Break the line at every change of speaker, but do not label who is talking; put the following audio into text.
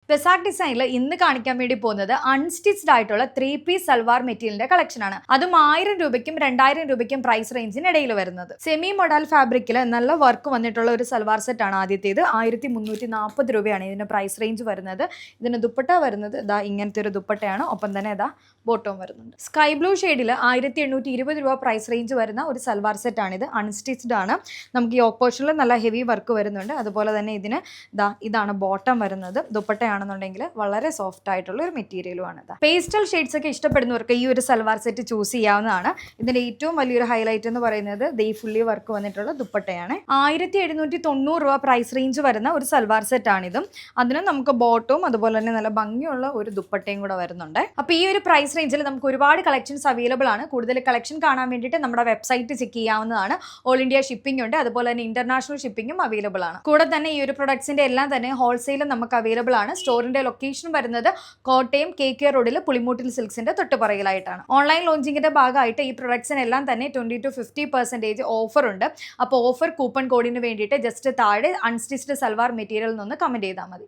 പെസാക് ഡിസൈനിൽ ഇന്ന് കാണിക്കാൻ വേണ്ടി പോകുന്നത് അൺസ്റ്റിച്ച്ഡ് ആയിട്ടുള്ള 3-പീസ് സൽവാർ മെറ്റീരിയലിന്റെ കളക്ഷൻ ആണ്. അതും 1000 രൂപയ്ക്കും 2000 രൂപയ്ക്കും പ്രൈസ് റേഞ്ചിന് ഇടയിൽ വരുന്നത്. സെമി മൊഡാൽ ഫാബ്രിക്കിൽ നല്ല വർക്ക് വന്നിട്ടുള്ള ഒരു സൽവാർ സെറ്റ് ആണ് ആദ്യത്തേത്. 1340 രൂപയാണ് ഇതിന്റെ പ്രൈസ് റേഞ്ച് വരുന്നത്. ഇതിന് ദുപ്പട്ട വരുന്നത് ഇതാ ഇങ്ങനത്തെ ഒരു ദുപ്പട്ടയാണ്. ഒപ്പം തന്നെ ഇതാ ബോട്ടവും വരുന്നുണ്ട്. സ്കൈ ബ്ലൂ ഷെയ്ഡിൽ 1820 രൂപ പ്രൈസ് റേഞ്ച് വരുന്ന ഒരു സൽവാർ സെറ്റ് ആണ് ഇത്. അൺസ്റ്റിച്ച്ഡ് ആണ്. നമുക്ക് ഈ ഓപ്പോഷനിൽ നല്ല ഹെവി വർക്ക് വരുന്നുണ്ട്. അതുപോലെ തന്നെ ഇതിന് ഇതാണ് ബോട്ടം വരുന്നത്. ദുപ്പട്ടയാണെന്നുണ്ടെങ്കിൽ വളരെ സോഫ്റ്റ് ആയിട്ടുള്ള ഒരു മെറ്റീരിയലുമാണ് ഇത്. പേസ്റ്റൽ ഷെയ്ഡ്സ് ഒക്കെ ഇഷ്ടപ്പെടുന്നവർക്ക് ഈ ഒരു സൽവാർ സെറ്റ് ചൂസ് ചെയ്യാവുന്നതാണ്. ഇതിന്റെ ഏറ്റവും വലിയൊരു ഹൈലൈറ്റ് എന്ന് പറയുന്നത് ഈ ഫുള്ളി വർക്ക് വന്നിട്ടുള്ള ദുപ്പട്ടയാണ്. 1790 രൂപ പ്രൈസ് റേഞ്ച് വരുന്ന ഒരു സൽവാർ സെറ്റ് ആണിതും. അതിന് നമുക്ക് ബോട്ടവും അതുപോലെ തന്നെ നല്ല ഭംഗിയുള്ള ഒരു ദുപ്പട്ടയും കൂടെ വരുന്നുണ്ട്. അപ്പൊ ഈ ഒരു പ്രൈസ് റേഞ്ചിൽ നമുക്ക് ഒരുപാട് കളക്ഷൻസ് അവൈലബിൾ ആണ്. കൂടുതൽ കളക്ഷൻ കാണാൻ വേണ്ടിയിട്ട് നമ്മുടെ വെബ്സൈറ്റ് ചെക്ക് ചെയ്യാവുന്നതാണ്. ഓൾ ഇന്ത്യ ഷിപ്പിംഗ് ഉണ്ട്. അതുപോലെ തന്നെ ഇന്റർനാഷണൽ ഷിപ്പിംഗും അവൈലബിൾ ആണ്. കൂടെ തന്നെ ഈ ഒരു പ്രൊഡക്ട്സിന്റെ എല്ലാം തന്നെ ഹോൾസെയിലും നമുക്ക് അവൈലബിൾ ആണ്. സ്റ്റോറിന്റെ ലൊക്കേഷൻ വരുന്നത് കോട്ടയം KK റോഡിൽ പുളിമൂട്ടിൽ സിൽക്സിന്റെ തൊട്ടുപുറകിലായിട്ടാണ്. ഓൺലൈൻ ലോഞ്ചിങ്ങിന്റെ ഭാഗമായിട്ട് ഈ പ്രൊഡക്ട്സിനെല്ലാം തന്നെ 20 to 50% ഓഫർ ഉണ്ട്. അപ്പോൾ ഓഫർ കൂപ്പൺ കോഡിന് വേണ്ടിയിട്ട് ജസ്റ്റ് താഴെ അൺസ്റ്റിച്ച്ഡ് സൽവാർ മെറ്റീരിയൽ നിന്ന് കമന്റ് ചെയ്താൽ മതി.